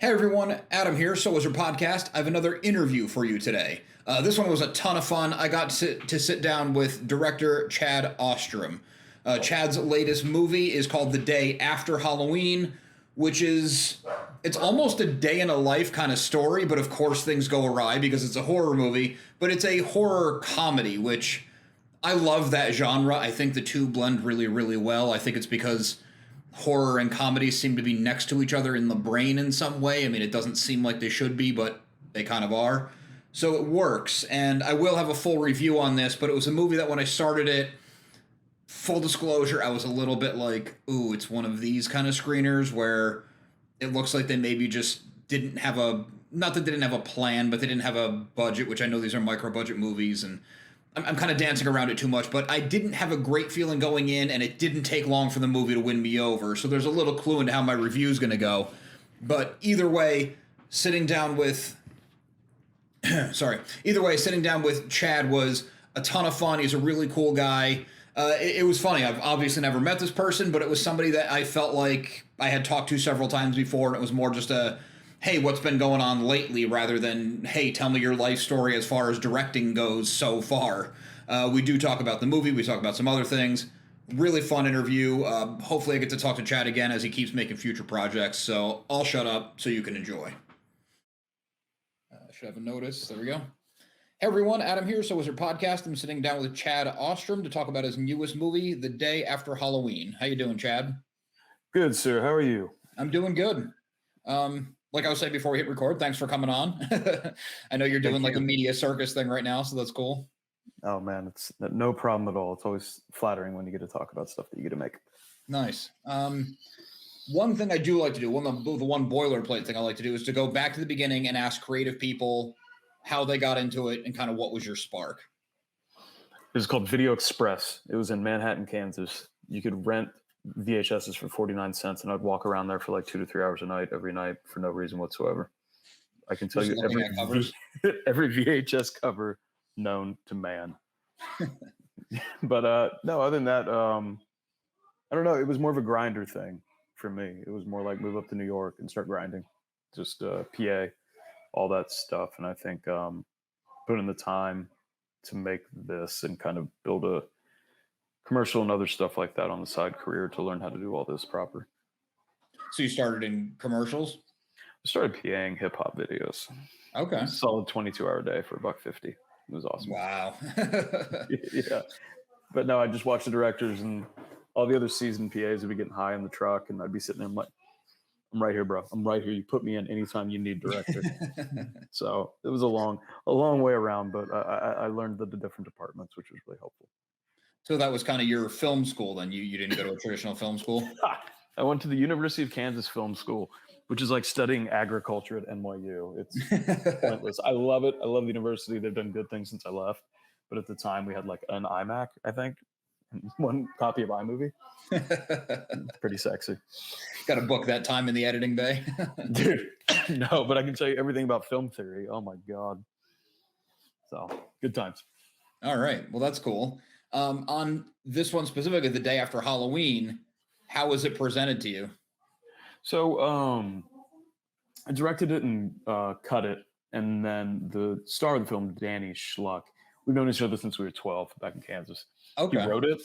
Hey everyone, Adam here. So was your podcast. I have another interview for you today. This one was a ton of fun. I got to sit down with director Chad Ostrom. Chad's latest movie is called The Day After Halloween, which is it's almost a day in a life kind of story, but of course things go awry because it's a horror movie, but it's a horror comedy, which I love that genre. I think the two blend really, really well. I think it's because horror and comedy seem to be next to each other in the brain in some way. I mean, it doesn't seem like they should be, but they kind of are. So it works. And I will have a full review on this, but it was a movie that when I started it, full disclosure, I was a little bit like, ooh, it's one of these kind of screeners where it looks like they maybe just didn't have not that they didn't have a plan, but they didn't have a budget, which I know these are micro budget movies, and I'm kind of dancing around it too much, but I didn't have a great feeling going in, and it didn't take long for the movie to win me over. So there's a little clue into how my review is going to go. But either way, sitting down with sitting down with Chad was a ton of fun. He's a really cool guy. It was funny. I've obviously never met this person, but it was somebody that I felt like I had talked to several times before, and it was more just a, hey, what's been going on lately, rather than, hey, tell me your life story as far as directing goes so far. We do talk about the movie. We talk about some other things. Really fun interview. Hopefully I get to talk to Chad again as he keeps making future projects. So I'll shut up so you can enjoy. Should have a notice. There we go. Hey everyone, Adam here. So was your podcast. I'm sitting down with Chad Ostrom to talk about his newest movie, The Day After Halloween. How you doing, Chad? Good, sir. How are you? I'm doing good. Like I was saying before we hit record, thanks for coming on. I know you're doing like a media circus thing right now, so that's cool. Oh man, it's no problem at all. It's always flattering when you get to talk about stuff that you get to make. Nice. One thing I do like to do, the one boilerplate thing I like to do is to go back to the beginning and ask creative people how they got into it and kind of what was your spark. It was called Video Express. It was in Manhattan, Kansas. You could rent VHSs for 49 cents, and I'd walk around there for like 2 to 3 hours a night, every night, for no reason whatsoever. I can tell you every VHS cover known to man. But no, other than that, I don't know. It was more of a grinder thing for me. It was more like move up to New York and start grinding, just PA, all that stuff. And I think put in the time to make this and kind of build a commercial and other stuff like that on the side career to learn how to do all this proper. So you started in commercials? I started PAing hip hop videos. Okay. Solid 22-hour day for $1.50. It was awesome. Wow. Yeah. But no, I just watched the directors and all the other seasoned PAs would be getting high in the truck, and I'd be sitting there like, I'm right here, bro. I'm right here. You put me in anytime you need director. So it was a long way around, but I learned the different departments, which was really helpful. So that was kind of your film school then? You didn't go to a traditional film school? I went to the University of Kansas Film School, which is like studying agriculture at NYU. It's pointless. I love it. I love the university. They've done good things since I left. But at the time, we had like an iMac, I think, and one copy of iMovie. It's pretty sexy. Got to book that time in the editing bay. Dude, no, but I can tell you everything about film theory. Oh, my God. So, good times. All right. Well, that's cool. On this one specifically, The Day After Halloween, how was it presented to you? So I directed it and cut it. And then the star of the film, Danny Schluck, we've known each other since we were 12 back in Kansas. Okay. He wrote it.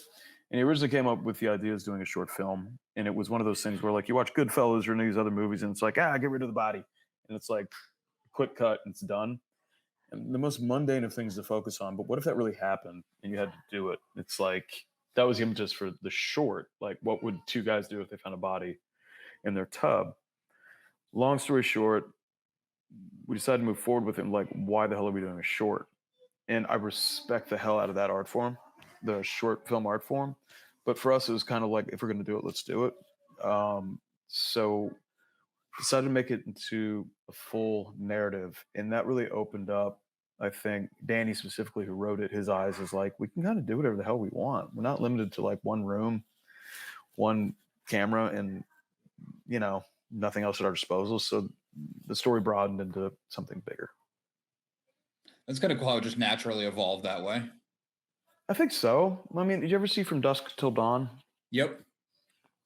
And he originally came up with the idea of doing a short film. And it was one of those things where like you watch Goodfellas or any of these other movies and it's like, get rid of the body. And it's like quick cut and it's done. And the most mundane of things to focus on. But what if that really happened and you had to do it? It's like, that was the impetus for the short. Like, what would two guys do if they found a body in their tub? Long story short, we decided to move forward with it. And like, why the hell are we doing a short? And I respect the hell out of that art form, the short film art form. But for us, it was kind of like, if we're going to do it, let's do it. So decided to make it into a full narrative. And that really opened up, I think, Danny specifically, who wrote it, his eyes is like, we can kind of do whatever the hell we want. We're not limited to like one room, one camera, and, you know, nothing else at our disposal. So the story broadened into something bigger. That's kind of cool how it just naturally evolved that way. I think so. I mean, did you ever see From Dusk Till Dawn? Yep.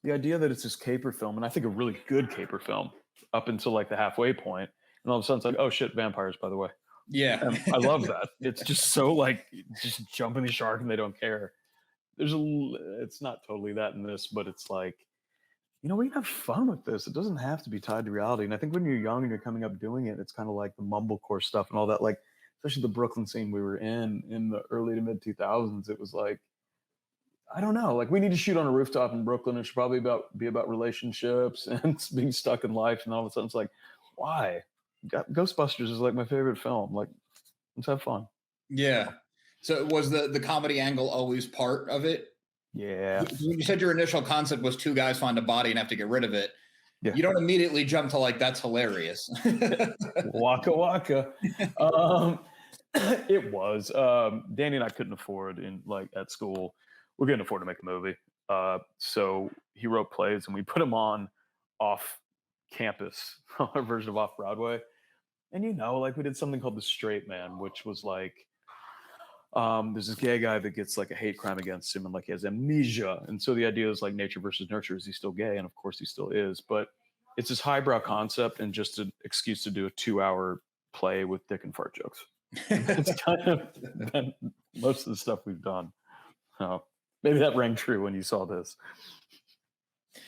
The idea that it's this caper film, and I think a really good caper film, up until like the halfway point, and all of a sudden it's like, oh shit, vampires, by the way. Yeah. And I love that. It's just so like just jumping the shark and they don't care. It's not totally that in this, but it's like, we can have fun with this. It doesn't have to be tied to reality. And I think when you're young and you're coming up doing it, it's kind of like the mumblecore stuff and all that. Like, especially the Brooklyn scene we were in the early to mid 2000s, it was like, I don't know, like we need to shoot on a rooftop in Brooklyn. It should probably be about relationships and being stuck in life. And all of a sudden it's like, why? Ghostbusters is like my favorite film. Like, let's have fun. Yeah. So was the comedy angle always part of it? Yeah. You said your initial concept was two guys find a body and have to get rid of it. Yeah. You don't immediately jump to like, that's hilarious. Waka waka. It was. Danny and I couldn't afford at school. We couldn't afford to make a movie. So he wrote plays and we put them on off campus, our version of off Broadway. And like we did something called The Straight Man, which was like, there's this gay guy that gets like a hate crime against him and like he has amnesia. And so the idea is like nature versus nurture. Is he still gay? And of course he still is, but it's this highbrow concept and just an excuse to do a 2-hour play with dick and fart jokes. It's kind of been most of the stuff we've done. So maybe that rang true when you saw this.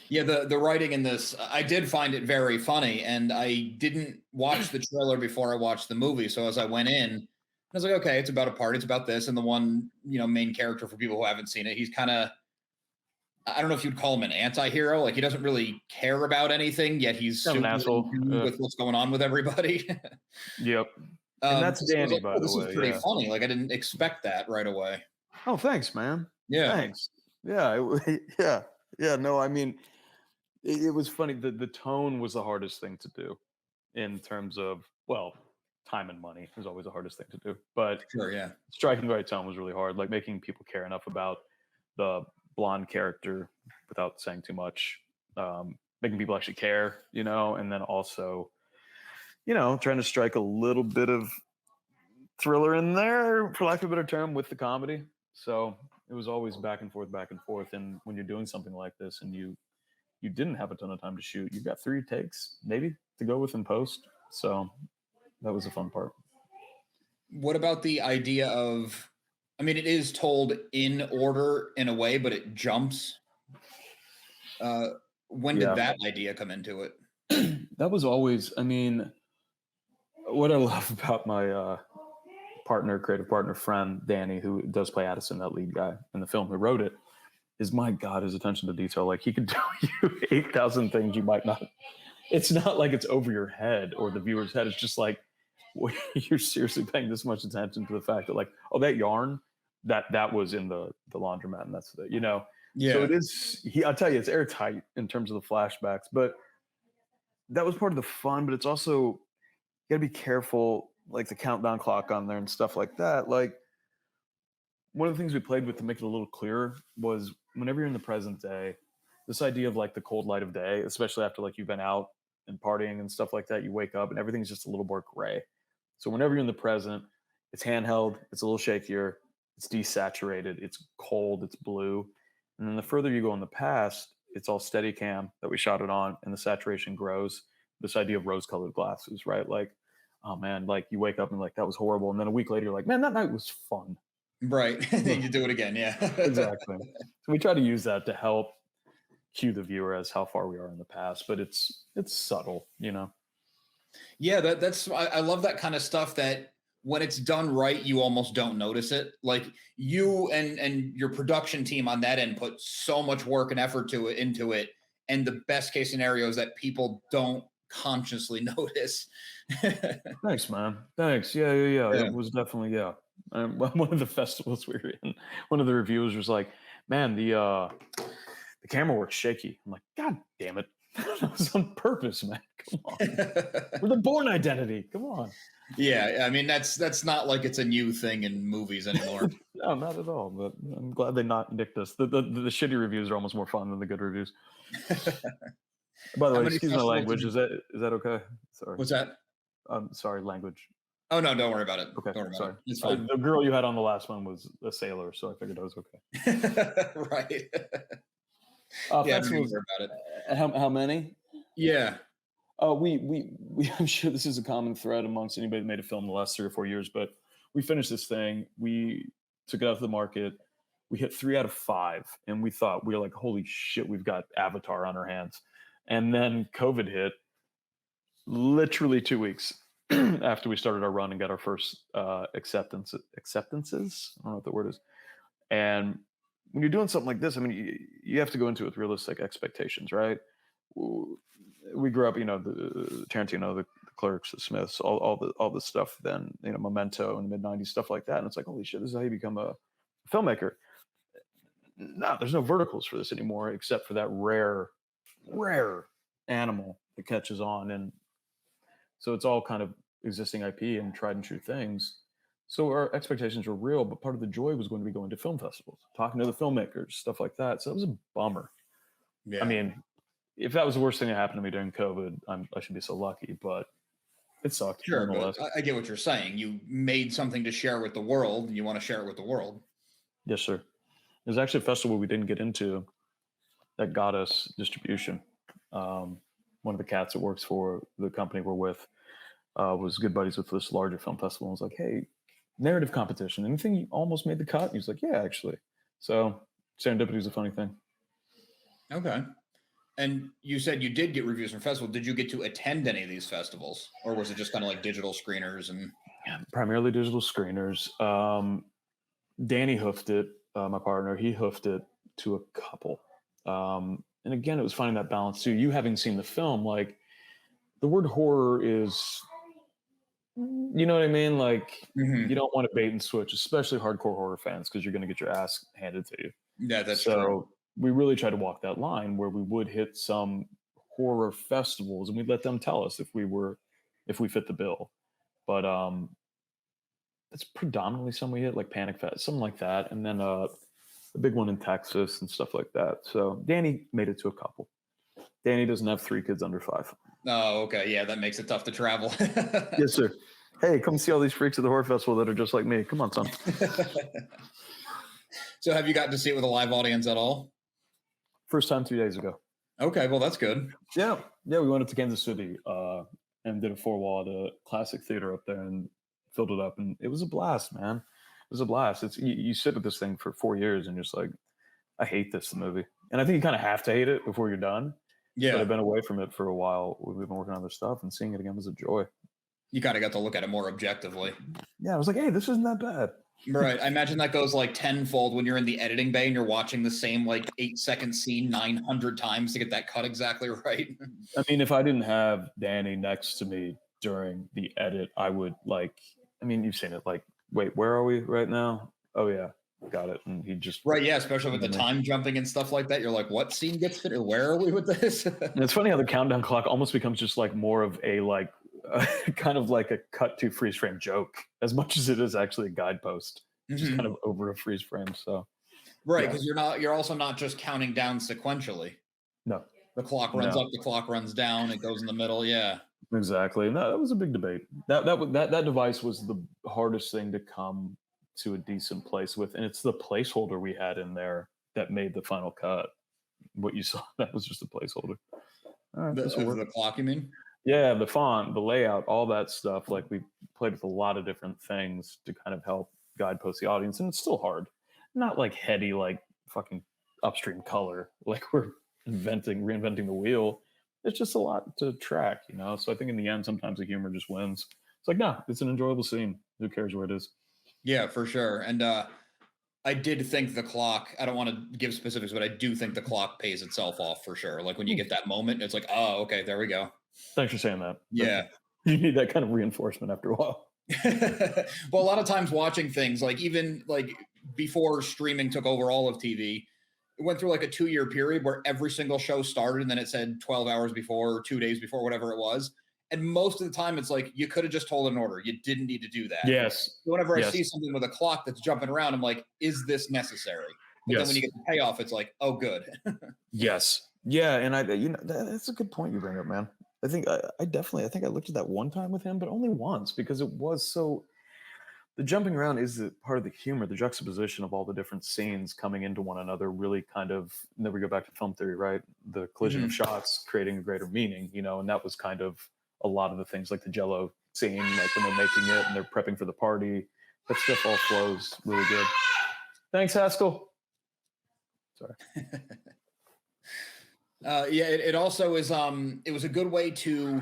Yeah, the writing in this, I did find it very funny, and I didn't watch the trailer before I watched the movie. So as I went in, I was like, okay, it's about a party, it's about this, and the one main character for people who haven't seen it, he's kind of, I don't know if you'd call him an anti-hero. Like he doesn't really care about anything, yet he's kind of an asshole with what's going on with everybody. Yep. And that's Danny, by the way. This is pretty funny. Like I didn't expect that right away. Oh, thanks, man. Yeah. Thanks. Yeah. Yeah. No, I mean, it was funny. The tone was the hardest thing to do in terms of, time and money is always the hardest thing to do. But sure, yeah. Striking the right tone was really hard. Like making people care enough about the blonde character without saying too much, making people actually care, and then also, trying to strike a little bit of thriller in there, for lack of a better term, with the comedy. So it was always back and forth. And when you're doing something like this and you didn't have a ton of time to shoot, you've got 3 takes maybe to go with in post. So that was a fun part. What about the idea of, I mean, it is told in order in a way, but it jumps. When did that idea come into it? That was always, I mean, what I love about my creative partner, friend, Danny, who does play Addison, that lead guy in the film who wrote it, is, my God, his attention to detail. Like he could tell you 8,000 things you might not. It's not like it's over your head or the viewer's head. It's just like, you're seriously paying this much attention to the fact that like, oh, that yarn, that was in the laundromat, and that's the, Yeah. So it is. I'll tell you, it's airtight in terms of the flashbacks, but that was part of the fun. But it's also, you got to be careful, like the countdown clock on there and stuff like that. Like one of the things we played with to make it a little clearer was whenever you're in the present day, this idea of like the cold light of day, especially after like you've been out and partying and stuff like that, you wake up and everything's just a little more gray. So whenever you're in the present, it's handheld, it's a little shakier, it's desaturated, it's cold, it's blue. And then the further you go in the past, it's all steady cam that we shot it on, and the saturation grows. This idea of rose-colored glasses, right? Like, oh man, like you wake up and like, that was horrible. And then a week later, you're like, man, that night was fun. Right. You do it again. Yeah. Exactly. So we try to use that to help cue the viewer as how far we are in the past, but it's subtle, Yeah, that's I love that kind of stuff that when it's done right, you almost don't notice it. Like you and your production team on that end put so much work and effort into it. And the best case scenario is that people don't consciously notice. Thanks, man. Thanks. Yeah. It was definitely, one of the festivals we were in, one of the reviewers was like, man, the camera work's shaky. I'm like, God damn it. That was on purpose, man. Come on. We're the Bourne Identity. Come on. Yeah, I mean that's not like it's a new thing in movies anymore. No, not at all. But I'm glad they not nicked us. The shitty reviews are almost more fun than the good reviews. By the way, excuse my language. Is that okay? Sorry. What's that? Sorry, language. Oh no, don't worry about it. Okay, don't worry sorry. About it. It's fine. The girl you had on the last one was a sailor, so I figured that was okay. Right. Yeah, don't worry about it. How many? Yeah. I'm sure this is a common thread amongst anybody that made a film in the last 3 or 4 years, but we finished this thing. We took it out to the market. We hit 3 out of 5, and we were like, holy shit, we've got Avatar on our hands. And then COVID hit literally 2 weeks after we started our run and got our first acceptances. I don't know what the word is. And when you're doing something like this, I mean, you have to go into it with realistic expectations, right? We grew up, the Tarantino, the Clerks, the Smiths, all the stuff. Then Memento in the mid-90s, stuff like that. And it's like, holy shit, this is how you become a filmmaker. No, there's no verticals for this anymore, except for that rare animal that catches on. And so it's all kind of existing IP and tried and true things. So our expectations were real, but part of the joy was going to be going to film festivals, talking to the filmmakers, stuff like that. So it was a bummer. Yeah. I mean, if that was the worst thing that happened to me during COVID, I should be so lucky, but it sucked. Sure, but I get what you're saying. You made something to share with the world, and you want to share it with the world. Yes, sir. There's actually a festival we didn't get into that got us distribution. One of the cats that works for the company we're with was good buddies with this larger film festival. And was like, hey, narrative competition. Anything you almost made the cut? And he's like, yeah, actually. So serendipity is a funny thing. Okay. And you said you did get reviews from festivals. Did you get to attend any of these festivals, or was it just kind of like digital screeners? And primarily digital screeners. Danny hoofed it. My partner, he hoofed it to a couple. And again, it was finding that balance too. You having seen the film, like the word horror is, you know what I mean? Like you don't want to bait and switch, especially hardcore horror fans, because you're going to get your ass handed to you. Yeah, that's so true. We really try to walk that line where we would hit some horror festivals and we'd let them tell us if we fit the bill. But it's predominantly some we hit, like Panic Fest, something like that. And then a big one in Texas and stuff like that. So Danny made it to a couple. Danny doesn't have 3 kids under 5. Oh, okay. Yeah, that makes it tough to travel. Yes, sir. Hey, come see all these freaks at the horror festival that are just like me. Come on, son. So have you gotten to see it with a live audience at all? First time 2 days ago. Okay, well, that's good. Yeah, we went up to Kansas City and did a 4-wall at a classic theater up there and filled it up. And it was a blast, man. It was a blast. It's you sit with this thing for 4 years and you're just like, I hate this movie. And I think you kind of have to hate it before you're done. Yeah. But I've been away from it for a while. We've been working on other stuff, and seeing it again was a joy. You kind of got to look at it more objectively. Yeah, I was like, hey, this isn't that bad. Right. I imagine that goes like tenfold when you're in the editing bay and you're watching the same like 8-second scene 900 times to get that cut exactly right. I mean, if I didn't have Danny next to me during the edit, I would you've seen it, like, wait, where are we right now? Oh yeah, got it. And he just right. Yeah. Especially with the time jumping and stuff like that. You're like, what scene gets fit? Where are we with this? And it's funny how the countdown clock almost becomes just like more of a kind of like a cut to freeze frame joke as much as it is actually a guidepost, just kind of over a freeze frame. So right, because you're also not just counting down sequentially. No, the clock runs up, the clock runs down, it goes in the middle. Yeah, exactly. No, that was a big debate. That device was the hardest thing to come to a decent place with, and it's the placeholder we had in there that made the final cut. What you saw, that was just a placeholder. All right, the clock, you mean? Yeah, the font, the layout, all that stuff. Like, we played with a lot of different things to kind of help guidepost the audience, and it's still hard. Not like heady, like fucking upstream color, like we're reinventing the wheel. It's just a lot to track, So I think in the end, sometimes the humor just wins. It's like, no, it's an enjoyable scene. Who cares where it is? Yeah, for sure. And I did think the clock, I don't want to give specifics, but I do think the clock pays itself off for sure. Like when you get that moment, it's like, oh, okay, there we go. Thanks for saying that. Yeah. You need that kind of reinforcement after a while. Well, a lot of times watching things, like even like before streaming took over all of TV, it went through like a 2-year period where every single show started and then it said 12 hours before or 2 days before, whatever it was. And most of the time it's like, you could have just told an order. You didn't need to do that. Yes. Whenever I see something with a clock that's jumping around, I'm like, is this necessary? But then when you get the payoff, it's like, oh, good. Yes. Yeah. And that's a good point you bring up, man. I think I looked at that one time with him, but only once, because it was so, The jumping around is part of the humor, the juxtaposition of all the different scenes coming into one another really kind of, and then we go back to film theory, right? The collision of shots creating a greater meaning, and that was kind of a lot of the things like the Jello scene, like when they're making it and they're prepping for the party. That stuff all flows really good. Thanks, Haskell. Sorry. It also is, it was a good way to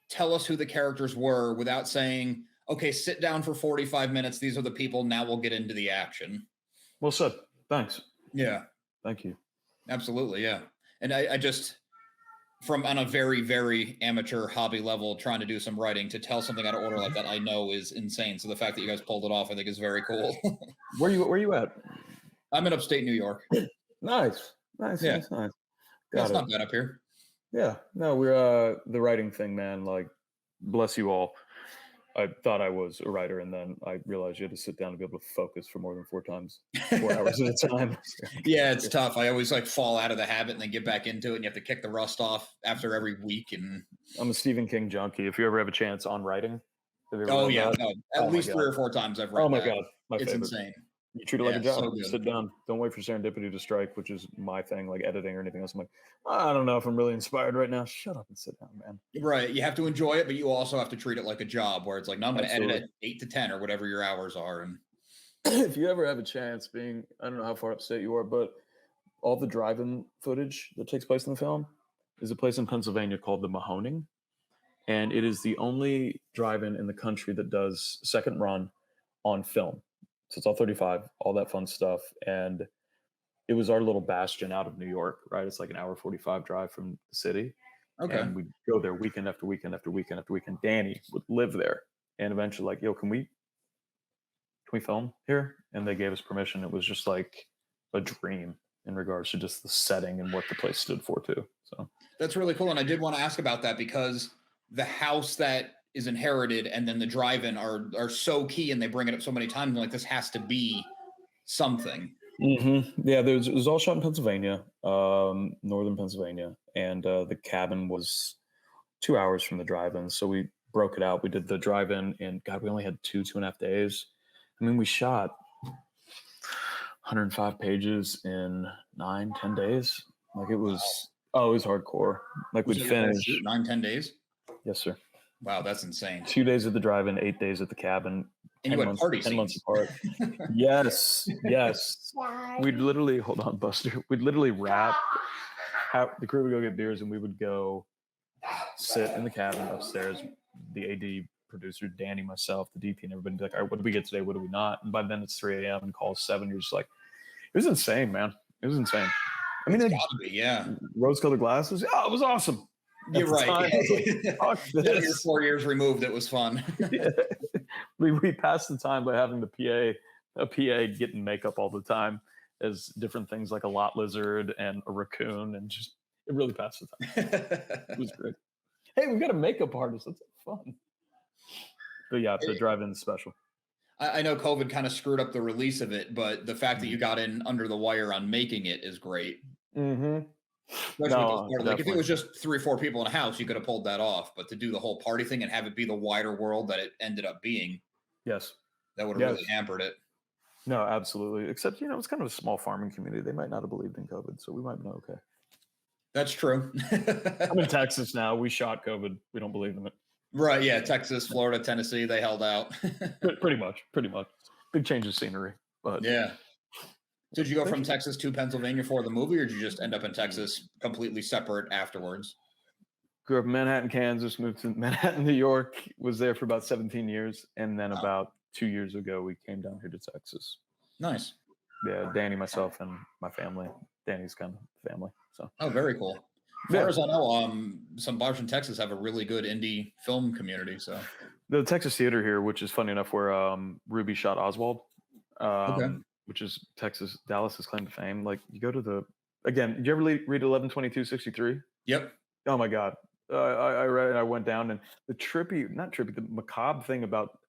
tell us who the characters were without saying, okay, sit down for 45 minutes. These are the people. Now we'll get into the action. Well said. Thanks. Yeah. Thank you. Absolutely. Yeah. And I just, from on a very, very amateur hobby level, trying to do some writing, to tell something out of order like that, I know is insane. So the fact that you guys pulled it off, I think is very cool. Where you at? I'm in upstate New York. Nice. Yeah. Nice. That's not bad up here. Yeah. No, we're the writing thing, man. Like, bless you all. I thought I was a writer, and then I realized you had to sit down to be able to focus for more than 4 hours at a time. Yeah, it's tough. I always fall out of the habit and then get back into it, and you have to kick the rust off after every week. And I'm a Stephen King junkie. If you ever have a chance on writing, at least 3 or 4 times I've read. Oh my God, it's favorite. Insane. You treat it like a job. So sit down. Don't wait for serendipity to strike, which is my thing, like editing or anything else. I'm like, I don't know if I'm really inspired right now. Shut up and sit down, man. Right. You have to enjoy it, but you also have to treat it like a job where it's like, no, I'm going to edit at 8 to 10 or whatever your hours are. And if you ever have a chance, I don't know how far upstate you are, but all the drive-in footage that takes place in the film is a place in Pennsylvania called the Mahoning. And it is the only drive-in in the country that does second run on film. So it's all 35, all that fun stuff. And it was our little bastion out of New York, right? It's like an hour 45 drive from the city. Okay. And we'd go there weekend after weekend after weekend after weekend. Danny would live there. And eventually like, yo, can we film here? And they gave us permission. It was just like a dream in regards to just the setting and what the place stood for too. So that's really cool. And I did want to ask about that because the house that is inherited and then the drive-in are so key, and they bring it up so many times. Like, this has to be something. Mm-hmm. Yeah, it was all shot in Pennsylvania, northern Pennsylvania, and the cabin was 2 hours from the drive-in. So we broke it out. We did the drive-in, and God, we only had 2.5 days. I mean, we shot 105 pages in 9-10 days. Like, it was hardcore. Like, we'd finish 9-10 days. Yes, sir. Wow, that's insane. 2 days at the drive-in, 8 days at the cabin. And you had party 10 months apart. Yes. We'd literally, hold on, Buster. We'd literally wrap. The crew would go get beers, and we would go sit in the cabin upstairs. The AD, producer, Danny, myself, the DP, and everybody would be like, all right, what did we get today? What do we not? And by then it's 3 a.m. and call 7. You're just like, it was insane, man. It was insane. I mean, it's gotta be, yeah. Rose-colored glasses. Oh, it was awesome. You're right. You're 4 years removed. It was fun. Yeah. We passed the time by having a PA getting makeup all the time as different things like a lot lizard and a raccoon, and just it really passed the time. It was great. Hey, we've got a makeup artist. That's fun. But yeah, the drive-in special. I know COVID kind of screwed up the release of it, but the fact that you got in under the wire on making it is great. Mm-hmm. Like, if it was just 3 or 4 people in a house, you could have pulled that off. But to do the whole party thing and have it be the wider world that it ended up being, yes, that would have really hampered it. No, absolutely. Except, it's kind of a small farming community. They might not have believed in COVID, so we might know. Okay, that's true. I'm in Texas now. We shot COVID. We don't believe in it. Right? Yeah, Texas, Florida, Tennessee. They held out. Pretty much. Big change of scenery, but yeah. So did you go from Texas to Pennsylvania for the movie, or did you just end up in Texas completely separate afterwards? Grew up in Manhattan, Kansas, moved to Manhattan, New York, was there for about 17 years. And then about 2 years ago, we came down here to Texas. Nice. Yeah, Danny, myself, and my family. Danny's kind of family. So. Oh, very cool. As far as I know, some bars in Texas have a really good indie film community. So the Texas Theater here, which is funny enough, where Ruby shot Oswald. Okay. Which is Dallas's claim to fame. Like, you go to did you ever read 11/22/63? Yep. Oh my God. I read it. I went down, and the macabre thing about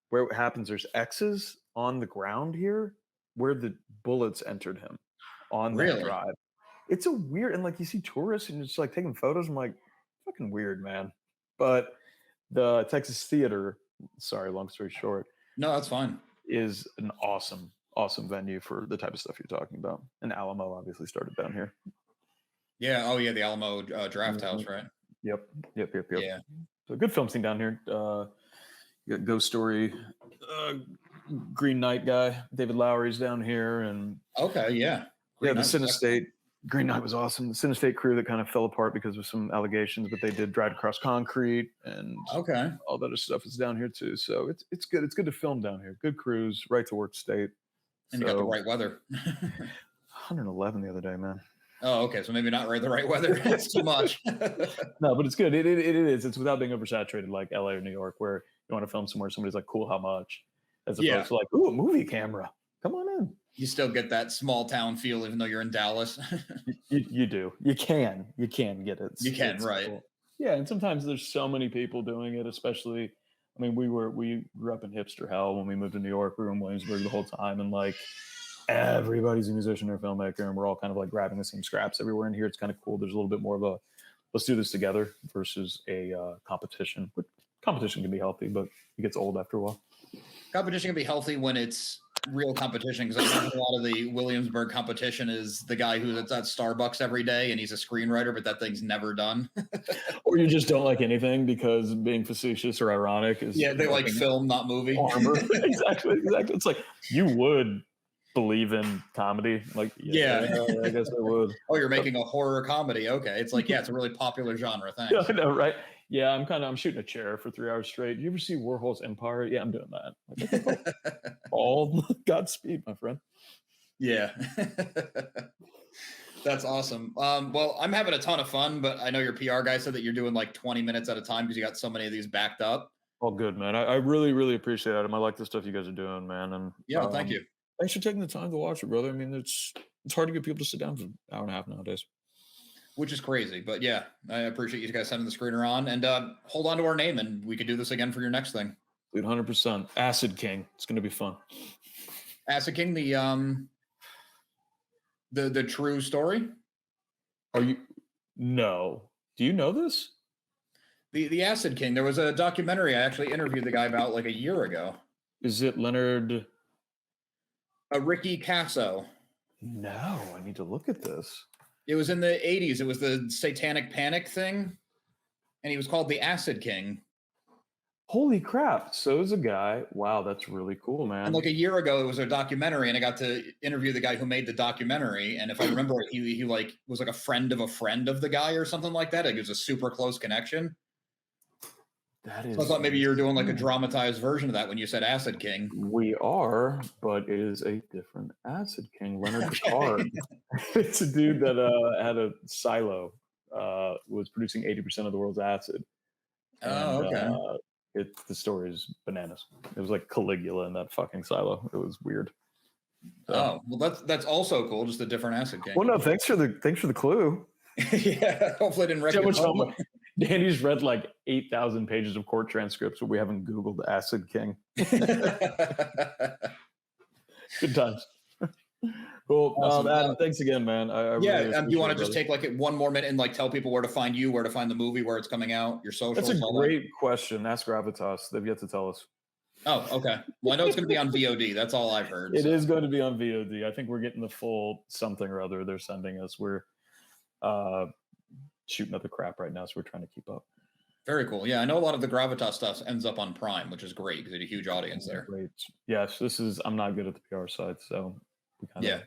where it happens, there's X's on the ground here where the bullets entered him on that drive. It's a weird, and like, you see tourists and just like taking photos. I'm like, fucking weird, man. But the Texas Theater, sorry, long story short. No, that's fine. is an awesome venue for the type of stuff you're talking about. And Alamo obviously started down here. Yeah. Oh yeah, the Alamo Draft House, right? Yep. Yeah. So good film scene down here. You got Ghost Story, Green Knight guy, David Lowery's down here, and Okay. Yeah. the Cinestate. Green Knight was awesome. The Cinestate crew that kind of fell apart because of some allegations, but they did Drive Across Concrete and all that other stuff is down here too. So it's good. It's good to film down here. Good crews, right to work state. And you got the right weather. 111 the other day, man. Oh, okay. So maybe not the right weather. It's too much. No, but it's good. It is. It's without being oversaturated like LA or New York, where you want to film somewhere somebody's like, cool, how much? As opposed to like, ooh, a movie camera. Come on in. You still get that small town feel, even though you're in Dallas. you do. You can get it. It's right. Cool. Yeah, and sometimes there's so many people doing it, especially. I mean, we grew up in hipster hell when we moved to New York. We were in Williamsburg the whole time, and like everybody's a musician or a filmmaker, and we're all kind of like grabbing the same scraps everywhere. In here, it's kind of cool. There's a little bit more of a let's do this together versus a competition. Competition can be healthy, but it gets old after a while. Competition can be healthy when it's real competition, because I think a lot of the Williamsburg competition is the guy who's at Starbucks every day and he's a screenwriter, but that thing's never done. Or you just don't like anything because being facetious or ironic is they like film, not movie. Armor. Exactly. It's like you would believe in comedy, like I guess I would. Oh, you're making a horror comedy. Okay, it's like it's a really popular genre. Thanks. Yeah, I know, right? Yeah, I'm shooting a chair for 3 hours straight. Do you ever see Warhol's Empire? Yeah, I'm doing that. Like, all Godspeed, my friend. Yeah. That's awesome. Well, I'm having a ton of fun, but I know your PR guy said that you're doing like 20 minutes at a time because you got so many of these backed up. All good, man. I really, really appreciate it. I like the stuff you guys are doing, man. And thank you. Thanks for taking the time to watch it, brother. I mean, it's hard to get people to sit down for an hour and a half nowadays. Which is crazy, but yeah, I appreciate you guys sending the screener on, and hold on to our name, and we could do this again for your next thing. Dude, 100%. Acid King. It's going to be fun. Acid King, the true story. Are you? No. Do you know this? The Acid King. There was a documentary I actually interviewed the guy about like a year ago. Is it Leonard? Ricky Casso. No, I need to look at this. It was in the 80s. It was the Satanic Panic thing, and he was called the Acid King. Holy crap. So it was a guy. Wow, that's really cool, man. And like a year ago, it was a documentary, and I got to interview the guy who made the documentary. And if I remember it, he like was like a friend of the guy or something like that. Like it was a super close connection. That is. So I thought maybe you were doing like a dramatized version of that when you said Acid King. We are, but it is a different Acid King, Leonard Guitar. It's a dude that had a silo, was producing 80% of the world's acid. Oh, okay. The story is bananas. It was like Caligula in that fucking silo. It was weird. So. Oh, well, that's also cool. Just a different Acid King. Well, no, thanks for the clue. Yeah, hopefully I didn't wreck it. Danny's read like 8,000 pages of court transcripts, but we haven't Googled Acid King. Good times. Cool. Awesome. Adam, thanks again, man. I really do you want to just take like one more minute and like tell people where to find you, where to find the movie, where it's coming out, your socials? That's a great question. Ask Gravitas. They've yet to tell us. Oh, okay. Well, I know it's going to be on VOD. That's all I've heard. It is going to be on VOD. I think we're getting the full something or other they're sending us. We're shooting other crap right now, so we're trying to keep up. Very cool. Yeah, I know a lot of the Gravitas stuff ends up on Prime, which is great because they had a huge audience there. Great. Yes, I'm not good at the PR side, so we kind of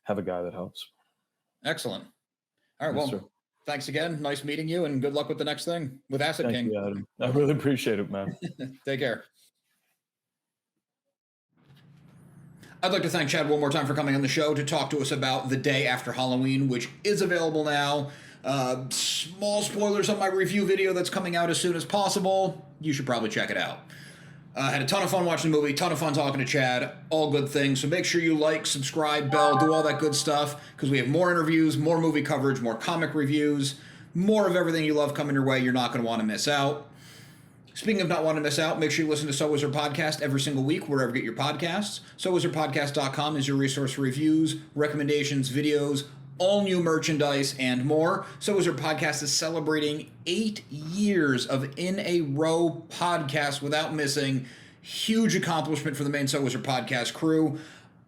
have a guy that helps. Excellent. All right, well, thanks again. Nice meeting you, and good luck with the next thing with Acid King. You, Adam. I really appreciate it, man. Take care. I'd like to thank Chad one more time for coming on the show to talk to us about The Day After Halloween, which is available now. Small spoilers on my review video that's coming out as soon as possible. You should probably check it out. Had a ton of fun watching the movie, ton of fun talking to Chad, all good things. So make sure you like, subscribe, bell, do all that good stuff, because we have more interviews, more movie coverage, more comic reviews, more of everything you love coming your way. You're not going to want to miss out. Speaking of not wanting to miss out, make sure you listen to So Is Her Podcast every single week, wherever you get your podcasts. SoIsHerPodcast.com is your resource for reviews, recommendations, videos, all new merchandise, and more. So Is Her Podcast is celebrating 8 years of in a row podcasts without missing. Huge accomplishment for the Main So Wizard podcast crew.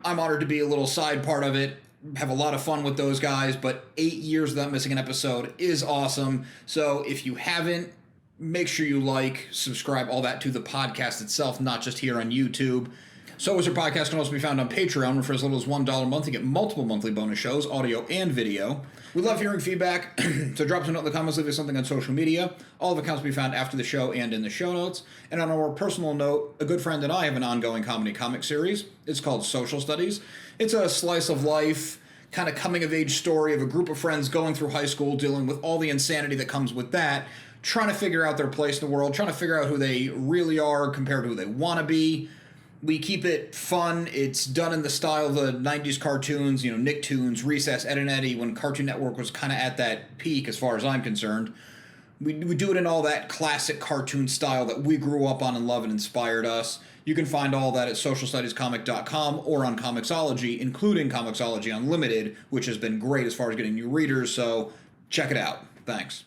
I'm honored to be a little side part of it. Have a lot of fun with those guys, but 8 years without missing an episode is awesome. So if you haven't, make sure you like, subscribe, all that to the podcast itself, not just here on YouTube. So Wizard Podcast can also be found on Patreon, where for as little as $1 a month, you get multiple monthly bonus shows, audio and video. We love hearing feedback, so drop us a note in the comments, leave us something on social media. All of the accounts will be found after the show and in the show notes. And on a more personal note, a good friend and I have an ongoing comedy comic series. It's called Social Studies. It's a slice of life, kind of coming-of-age story of a group of friends going through high school, dealing with all the insanity that comes with that, trying to figure out their place in the world, trying to figure out who they really are compared to who they want to be. We keep it fun. It's done in the style of the 90s cartoons, Nicktoons, Recess, Ed and Eddie, when Cartoon Network was kind of at that peak as far as I'm concerned. We do it in all that classic cartoon style that we grew up on and love and inspired us. You can find all that at socialstudiescomic.com or on Comixology, including Comixology Unlimited, which has been great as far as getting new readers, so check it out. Thanks.